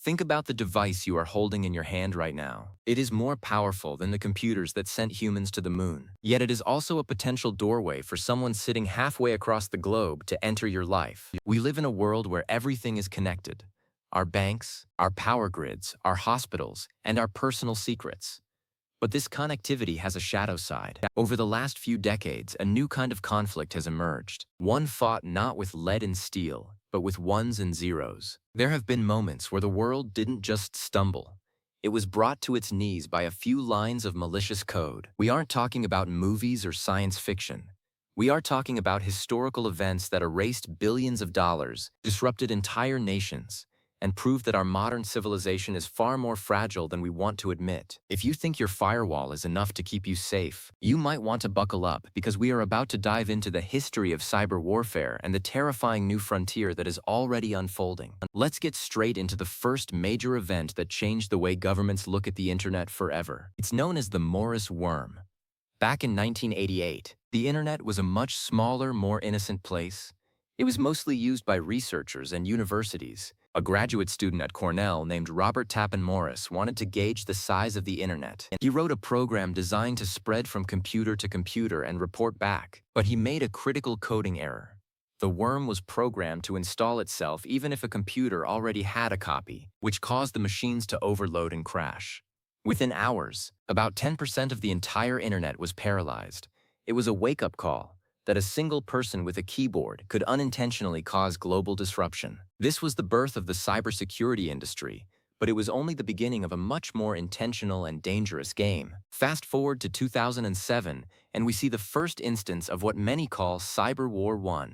Think about the device you are holding in your hand right now. It is more powerful than the computers that sent humans to the moon. Yet it is also a potential doorway for someone sitting halfway across the globe to enter your life. We live in a world where everything is connected. Our banks, our power grids, our hospitals, and our personal secrets. But this connectivity has a shadow side. Over the last few decades, a new kind of conflict has emerged. One fought not with lead and steel, but with ones and zeros. There have been moments where the world didn't just stumble. It was brought to its knees by a few lines of malicious code. We aren't talking about movies or science fiction. We are talking about historical events that erased billions of dollars, disrupted entire nations, and prove that our modern civilization is far more fragile than we want to admit. If you think your firewall is enough to keep you safe, you might want to buckle up because we are about to dive into the history of cyber warfare and the terrifying new frontier that is already unfolding. Let's get straight into the first major event that changed the way governments look at the internet forever. It's known as the Morris worm. Back in 1988, the internet was a much smaller, more innocent place. It was mostly used by researchers and universities. A graduate student at Cornell named Robert Tappan Morris wanted to gauge the size of the internet. He wrote a program designed to spread from computer to computer and report back, but he made a critical coding error. The worm was programmed to install itself even if a computer already had a copy, which caused the machines to overload and crash. Within hours, about 10% of the entire internet was paralyzed. It was a wake-up call that a single person with a keyboard could unintentionally cause global disruption. This was the birth of the cybersecurity industry, but it was only the beginning of a much more intentional and dangerous game. Fast forward to 2007, and we see the first instance of what many call Cyber War I.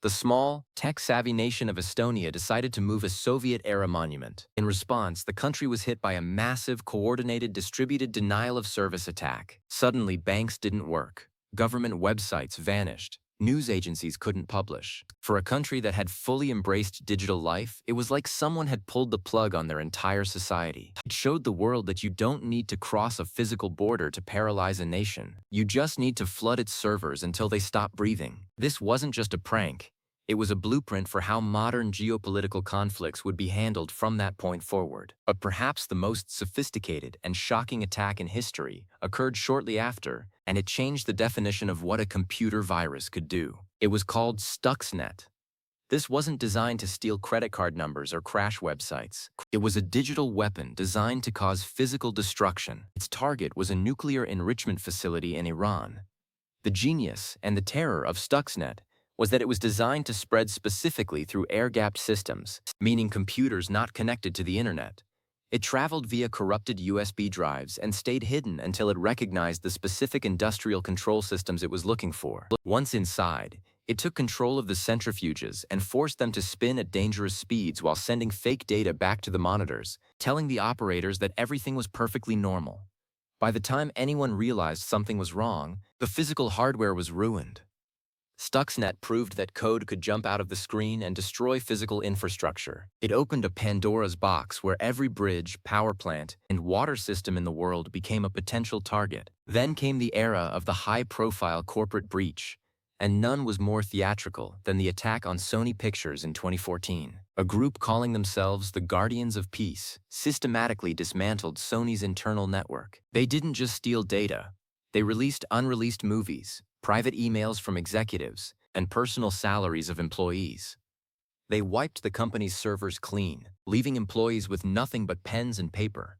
The small, tech-savvy nation of Estonia decided to move a Soviet-era monument. In response, the country was hit by a massive, coordinated, distributed denial-of-service attack. Suddenly, banks didn't work. Government websites vanished. News agencies couldn't publish. For a country that had fully embraced digital life, it was like someone had pulled the plug on their entire society. It showed the world that you don't need to cross a physical border to paralyze a nation. You just need to flood its servers until they stop breathing. This wasn't just a prank. It was a blueprint for how modern geopolitical conflicts would be handled from that point forward. But perhaps the most sophisticated and shocking attack in history occurred shortly after, and it changed the definition of what a computer virus could do. It was called Stuxnet. This wasn't designed to steal credit card numbers or crash websites. It was a digital weapon designed to cause physical destruction. Its target was a nuclear enrichment facility in Iran. The genius and the terror of Stuxnet was that it was designed to spread specifically through air-gapped systems, meaning computers not connected to the internet. It traveled via corrupted USB drives and stayed hidden until it recognized the specific industrial control systems it was looking for. Once inside, it took control of the centrifuges and forced them to spin at dangerous speeds while sending fake data back to the monitors, telling the operators that everything was perfectly normal. By the time anyone realized something was wrong, the physical hardware was ruined. Stuxnet proved that code could jump out of the screen and destroy physical infrastructure. It opened a Pandora's box where every bridge, power plant, and water system in the world became a potential target. Then came the era of the high-profile corporate breach, and none was more theatrical than the attack on Sony Pictures in 2014. A group calling themselves the Guardians of Peace systematically dismantled Sony's internal network. They didn't just steal data. They released unreleased movies, private emails from executives, and personal salaries of employees. They wiped the company's servers clean, leaving employees with nothing but pens and paper.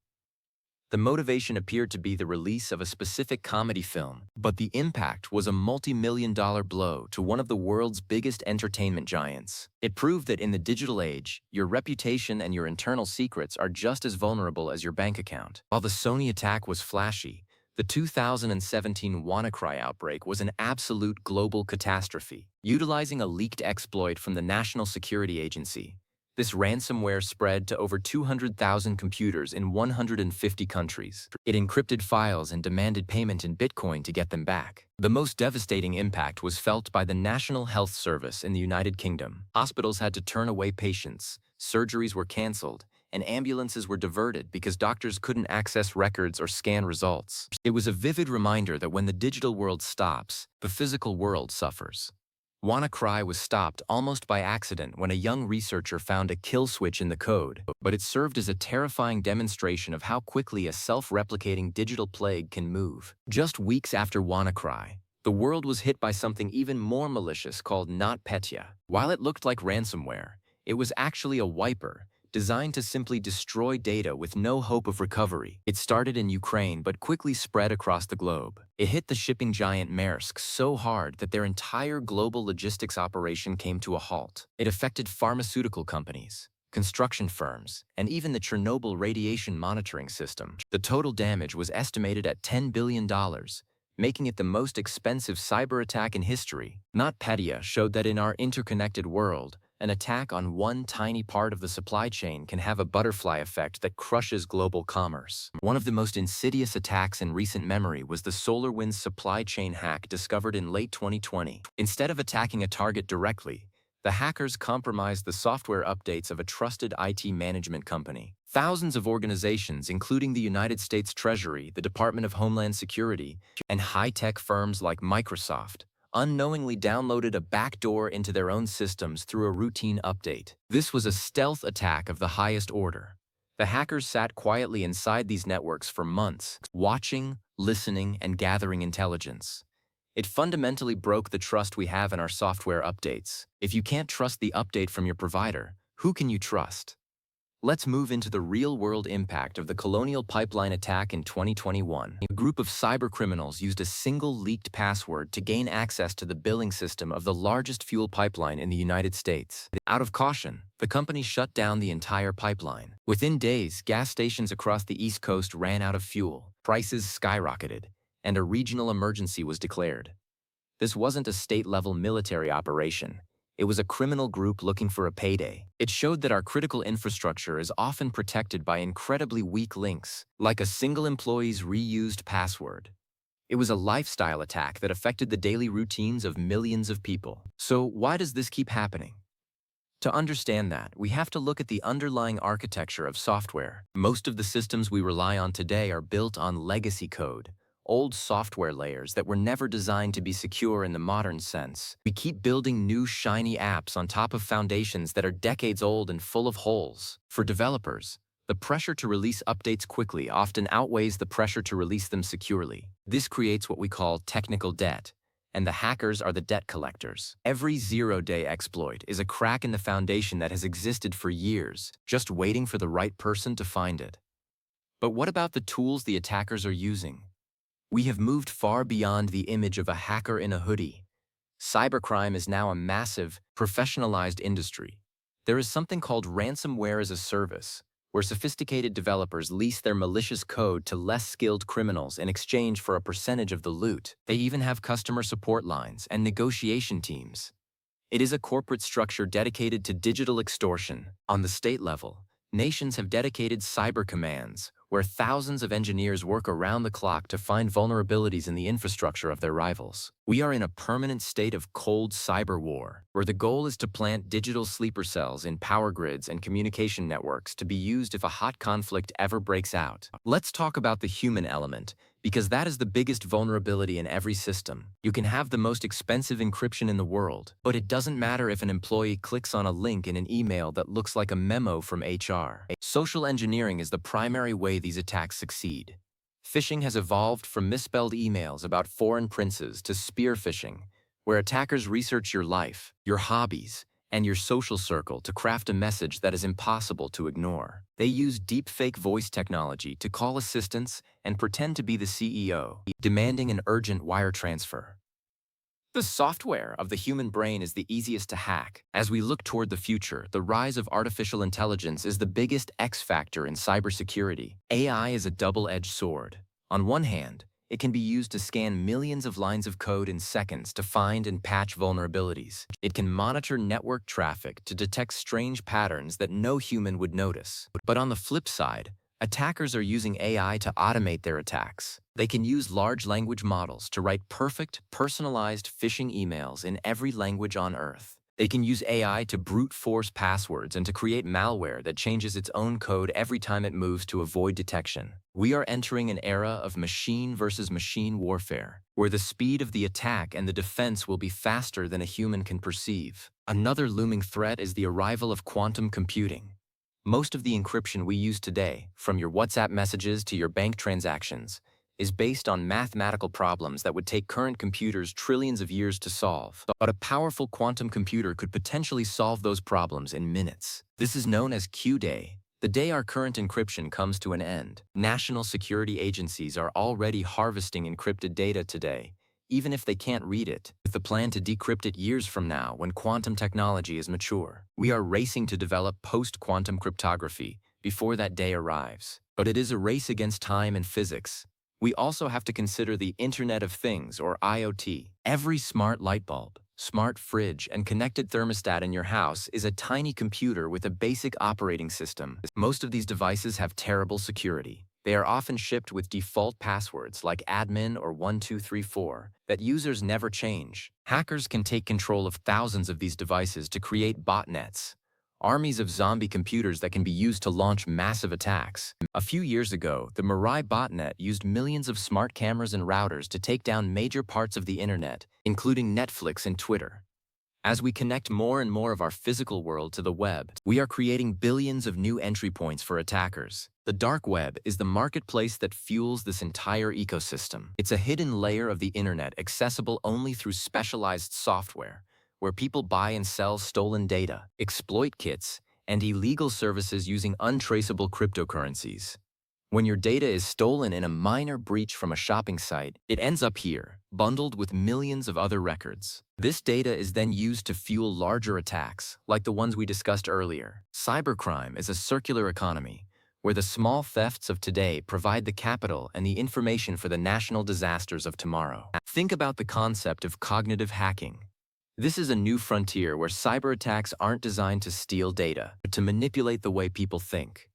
The motivation appeared to be the release of a specific comedy film, but the impact was a multi-million-dollar blow to one of the world's biggest entertainment giants. It proved that in the digital age, your reputation and your internal secrets are just as vulnerable as your bank account. While the Sony attack was flashy, the 2017 WannaCry outbreak was an absolute global catastrophe. Utilizing a leaked exploit from the National Security Agency, this ransomware spread to over 200,000 computers in 150 countries. It encrypted files and demanded payment in Bitcoin to get them back. The most devastating impact was felt by the National Health Service in the United Kingdom. Hospitals had to turn away patients, surgeries were canceled, and ambulances were diverted because doctors couldn't access records or scan results. It was a vivid reminder that when the digital world stops, the physical world suffers. WannaCry was stopped almost by accident when a young researcher found a kill switch in the code, but it served as a terrifying demonstration of how quickly a self-replicating digital plague can move. Just weeks after WannaCry, the world was hit by something even more malicious called NotPetya. While it looked like ransomware, it was actually a wiper, designed to simply destroy data with no hope of recovery. It started in Ukraine but quickly spread across the globe. It hit the shipping giant Maersk so hard that their entire global logistics operation came to a halt. It affected pharmaceutical companies, construction firms, and even the Chernobyl radiation monitoring system. The total damage was estimated at $10 billion, making it the most expensive cyber attack in history. NotPetya showed that in our interconnected world, an attack on one tiny part of the supply chain can have a butterfly effect that crushes global commerce. One of the most insidious attacks in recent memory was the SolarWinds supply chain hack discovered in late 2020. Instead of attacking a target directly, the hackers compromised the software updates of a trusted IT management company. Thousands of organizations, including the United States Treasury, the Department of Homeland Security, and high-tech firms like Microsoft, unknowingly downloaded a backdoor into their own systems through a routine update. This was a stealth attack of the highest order. The hackers sat quietly inside these networks for months, watching, listening, and gathering intelligence. It fundamentally broke the trust we have in our software updates. If you can't trust the update from your provider, who can you trust? Let's move into the real-world impact of the Colonial Pipeline attack in 2021. A group of cybercriminals used a single leaked password to gain access to the billing system of the largest fuel pipeline in the United States. Out of caution, the company shut down the entire pipeline. Within days, gas stations across the East Coast ran out of fuel, prices skyrocketed, and a regional emergency was declared. This wasn't a state-level military operation. It was a criminal group looking for a payday. It showed that our critical infrastructure is often protected by incredibly weak links, like a single employee's reused password. It was a lifestyle attack that affected the daily routines of millions of people. So why does this keep happening? To understand that, we have to look at the underlying architecture of software. Most of the systems we rely on today are built on legacy code, old software layers that were never designed to be secure in the modern sense. We keep building new shiny apps on top of foundations that are decades old and full of holes. For developers, the pressure to release updates quickly often outweighs the pressure to release them securely. This creates what we call technical debt, and the hackers are the debt collectors. Every zero-day exploit is a crack in the foundation that has existed for years, just waiting for the right person to find it. But what about the tools the attackers are using? We have moved far beyond the image of a hacker in a hoodie. Cybercrime is now a massive, professionalized industry. There is something called ransomware as a service, where sophisticated developers lease their malicious code to less skilled criminals in exchange for a percentage of the loot. They even have customer support lines and negotiation teams. It is a corporate structure dedicated to digital extortion. On the state level, nations have dedicated cyber commands, where thousands of engineers work around the clock to find vulnerabilities in the infrastructure of their rivals. We are in a permanent state of cold cyber war, where the goal is to plant digital sleeper cells in power grids and communication networks to be used if a hot conflict ever breaks out. Let's talk about the human element, because that is the biggest vulnerability in every system. You can have the most expensive encryption in the world, but it doesn't matter if an employee clicks on a link in an email that looks like a memo from HR. Social engineering is the primary way these attacks succeed. Phishing has evolved from misspelled emails about foreign princes to spear phishing, where attackers research your life, your hobbies, and your social circle to craft a message that is impossible to ignore. They use deepfake voice technology to call assistants and pretend to be the CEO, demanding an urgent wire transfer. The software of the human brain is the easiest to hack. As we look toward the future, the rise of artificial intelligence is the biggest X factor in cybersecurity. AI is a double-edged sword. On one hand, it can be used to scan millions of lines of code in seconds to find and patch vulnerabilities. It can monitor network traffic to detect strange patterns that no human would notice. But on the flip side, attackers are using AI to automate their attacks. They can use large language models to write perfect, personalized phishing emails in every language on Earth. They can use AI to brute force passwords and to create malware that changes its own code every time it moves to avoid detection. We are entering an era of machine versus machine warfare, where the speed of the attack and the defense will be faster than a human can perceive. Another looming threat is the arrival of quantum computing. Most of the encryption we use today, from your WhatsApp messages to your bank transactions, is based on mathematical problems that would take current computers trillions of years to solve. But a powerful quantum computer could potentially solve those problems in minutes. This is known as Q-Day, the day our current encryption comes to an end. National security agencies are already harvesting encrypted data today, even if they can't read it, with the plan to decrypt it years from now when quantum technology is mature. We are racing to develop post-quantum cryptography before that day arrives. But it is a race against time and physics. We also have to consider the Internet of Things, or IoT. Every smart light bulb, smart fridge, and connected thermostat in your house is a tiny computer with a basic operating system. Most of these devices have terrible security. They are often shipped with default passwords like admin or 1234 that users never change. Hackers can take control of thousands of these devices to create botnets, armies of zombie computers that can be used to launch massive attacks. A few years ago, the Mirai botnet used millions of smart cameras and routers to take down major parts of the internet, including Netflix and Twitter. As we connect more and more of our physical world to the web, we are creating billions of new entry points for attackers. The dark web is the marketplace that fuels this entire ecosystem. It's a hidden layer of the internet accessible only through specialized software, where people buy and sell stolen data, exploit kits, and illegal services using untraceable cryptocurrencies. When your data is stolen in a minor breach from a shopping site, it ends up here, bundled with millions of other records. This data is then used to fuel larger attacks, like the ones we discussed earlier. Cybercrime is a circular economy, where the small thefts of today provide the capital and the information for the national disasters of tomorrow. Think about the concept of cognitive hacking. This is a new frontier where cyberattacks aren't designed to steal data, but to manipulate the way people think.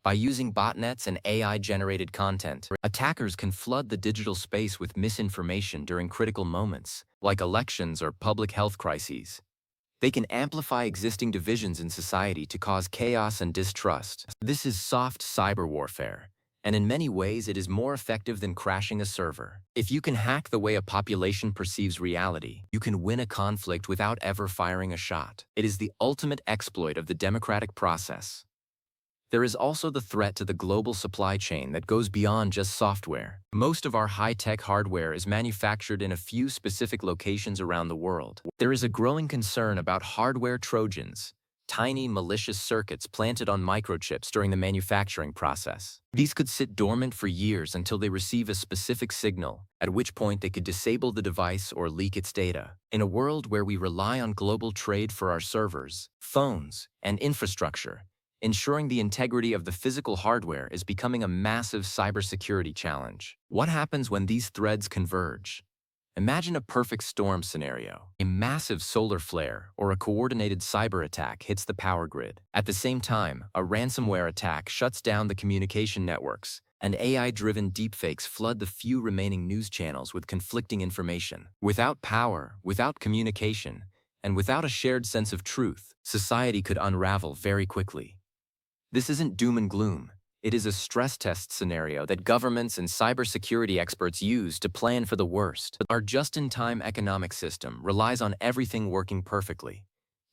By using botnets and AI-generated content, attackers can flood the digital space with misinformation during critical moments, like elections or public health crises. They can amplify existing divisions in society to cause chaos and distrust. This is soft cyber warfare, and in many ways it is more effective than crashing a server. If you can hack the way a population perceives reality, you can win a conflict without ever firing a shot. It is the ultimate exploit of the democratic process. There is also the threat to the global supply chain that goes beyond just software. Most of our high-tech hardware is manufactured in a few specific locations around the world. There is a growing concern about hardware trojans, tiny malicious circuits planted on microchips during the manufacturing process. These could sit dormant for years until they receive a specific signal, at which point they could disable the device or leak its data. In a world where we rely on global trade for our servers, phones, and infrastructure, ensuring the integrity of the physical hardware is becoming a massive cybersecurity challenge. What happens when these threads converge? Imagine a perfect storm scenario. A massive solar flare or a coordinated cyber attack hits the power grid. At the same time, a ransomware attack shuts down the communication networks, and AI-driven deepfakes flood the few remaining news channels with conflicting information. Without power, without communication, and without a shared sense of truth, society could unravel very quickly. This isn't doom and gloom. It is a stress test scenario that governments and cybersecurity experts use to plan for the worst. Our just-in-time economic system relies on everything working perfectly.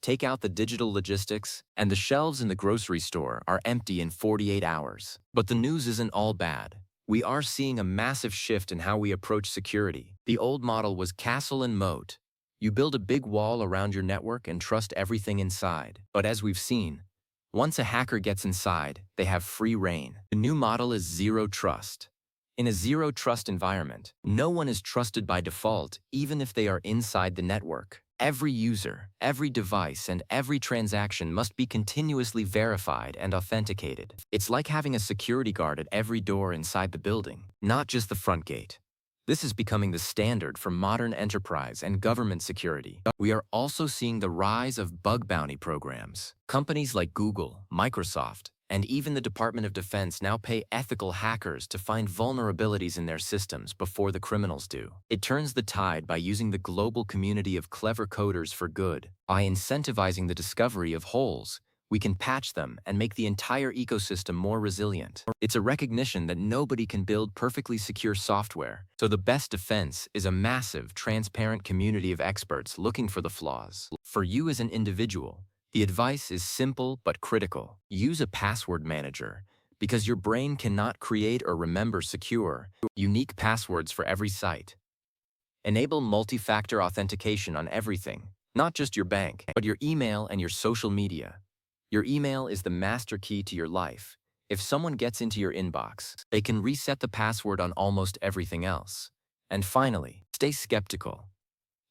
Take out the digital logistics, and the shelves in the grocery store are empty in 48 hours. But the news isn't all bad. We are seeing a massive shift in how we approach security. The old model was castle and moat. You build a big wall around your network and trust everything inside. But as we've seen, once a hacker gets inside, they have free rein. The new model is zero trust. In a zero trust environment, no one is trusted by default, even if they are inside the network. Every user, every device, and every transaction must be continuously verified and authenticated. It's like having a security guard at every door inside the building, not just the front gate. This is becoming the standard for modern enterprise and government security. We are also seeing the rise of bug bounty programs. Companies like Google, Microsoft, And even the Department of Defense now pay ethical hackers to find vulnerabilities in their systems before the criminals do. It turns the tide by using the global community of clever coders for good. By incentivizing the discovery of holes, we can patch them and make the entire ecosystem more resilient. It's a recognition that nobody can build perfectly secure software, so the best defense is a massive, transparent community of experts looking for the flaws. For you as an individual, the advice is simple but critical. Use a password manager, because your brain cannot create or remember secure, unique passwords for every site. Enable multi-factor authentication on everything, not just your bank, but your email and your social media. Your email is the master key to your life. If someone gets into your inbox, they can reset the password on almost everything else. And finally, stay skeptical.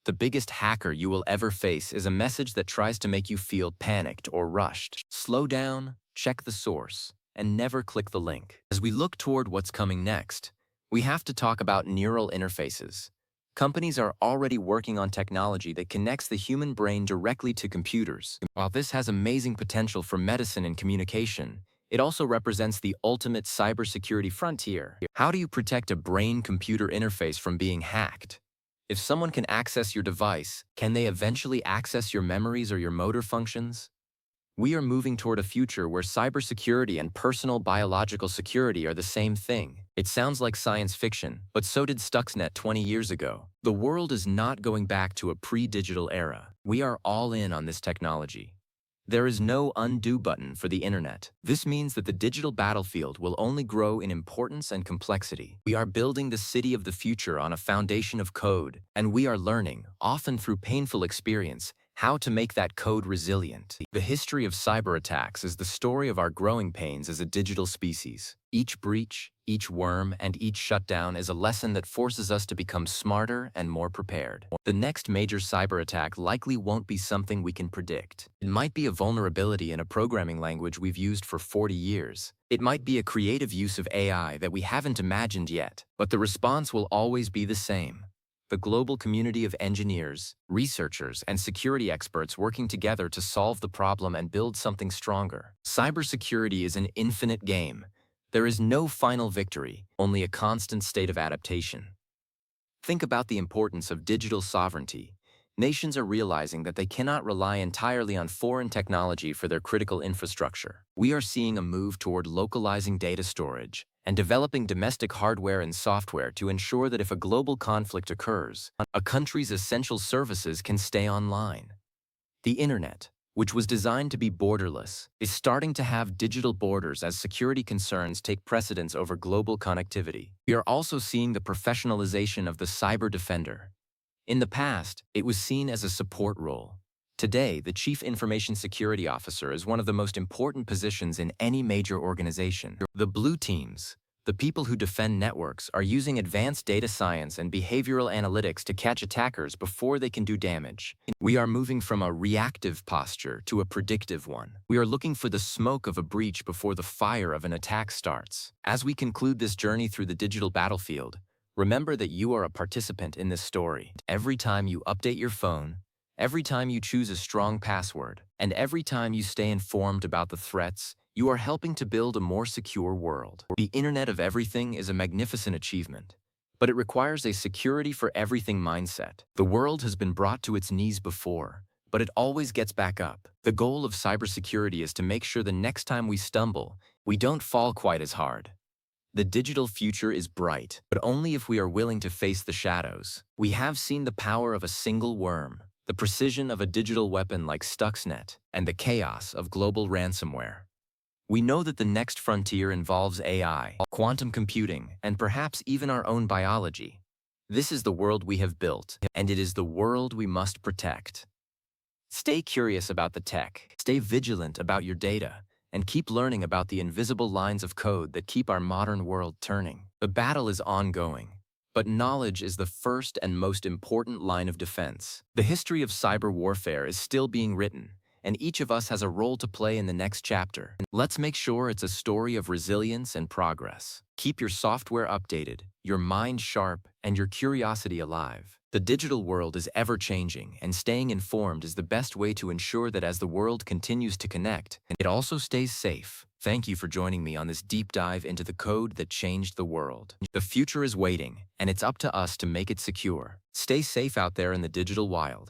The biggest hacker you will ever face is a message that tries to make you feel panicked or rushed. Slow down, check the source, and never click the link. As we look toward what's coming next, we have to talk about neural interfaces. Companies are already working on technology that connects the human brain directly to computers. While this has amazing potential for medicine and communication, it also represents the ultimate cybersecurity frontier. How do you protect a brain-computer interface from being hacked? If someone can access your device, can they eventually access your memories or your motor functions? We are moving toward a future where cybersecurity and personal biological security are the same thing. It sounds like science fiction, but so did Stuxnet 20 years ago. The world is not going back to a pre-digital era. We are all in on this technology. There is no undo button for the internet. This means that the digital battlefield will only grow in importance and complexity. We are building the city of the future on a foundation of code, and we are learning, often through painful experience, how to make that code resilient. The history of cyberattacks is the story of our growing pains as a digital species. Each breach, each worm, and each shutdown is a lesson that forces us to become smarter and more prepared. The next major cyberattack likely won't be something we can predict. It might be a vulnerability in a programming language we've used for 40 years. It might be a creative use of AI that we haven't imagined yet, but the response will always be the same. The global community of engineers, researchers, and security experts working together to solve the problem and build something stronger. Cybersecurity is an infinite game. There is no final victory, only a constant state of adaptation. Think about the importance of digital sovereignty. Nations are realizing that they cannot rely entirely on foreign technology for their critical infrastructure. We are seeing a move toward localizing data storage and developing domestic hardware and software to ensure that if a global conflict occurs, a country's essential services can stay online. The internet, which was designed to be borderless, is starting to have digital borders as security concerns take precedence over global connectivity. We are also seeing the professionalization of the cyber defender. In the past, it was seen as a support role. Today, the Chief Information Security Officer is one of the most important positions in any major organization. The blue teams, the people who defend networks, are using advanced data science and behavioral analytics to catch attackers before they can do damage. We are moving from a reactive posture to a predictive one. We are looking for the smoke of a breach before the fire of an attack starts. As we conclude this journey through the digital battlefield, remember that you are a participant in this story. Every time you update your phone, every time you choose a strong password, and every time you stay informed about the threats, you are helping to build a more secure world. The Internet of Everything is a magnificent achievement, but it requires a security for everything mindset. The world has been brought to its knees before, but it always gets back up. The goal of cybersecurity is to make sure the next time we stumble, we don't fall quite as hard. The digital future is bright, but only if we are willing to face the shadows. We have seen the power of a single worm, the precision of a digital weapon like Stuxnet, and the chaos of global ransomware. We know that the next frontier involves AI, quantum computing, and perhaps even our own biology. This is the world we have built, and it is the world we must protect. Stay curious about the tech, stay vigilant about your data, and keep learning about the invisible lines of code that keep our modern world turning. The battle is ongoing, but knowledge is the first and most important line of defense. The history of cyber warfare is still being written, and each of us has a role to play in the next chapter. Let's make sure it's a story of resilience and progress. Keep your software updated, your mind sharp, and your curiosity alive. The digital world is ever-changing, and staying informed is the best way to ensure that as the world continues to connect, it also stays safe. Thank you for joining me on this deep dive into the code that changed the world. The future is waiting, and it's up to us to make it secure. Stay safe out there in the digital wild.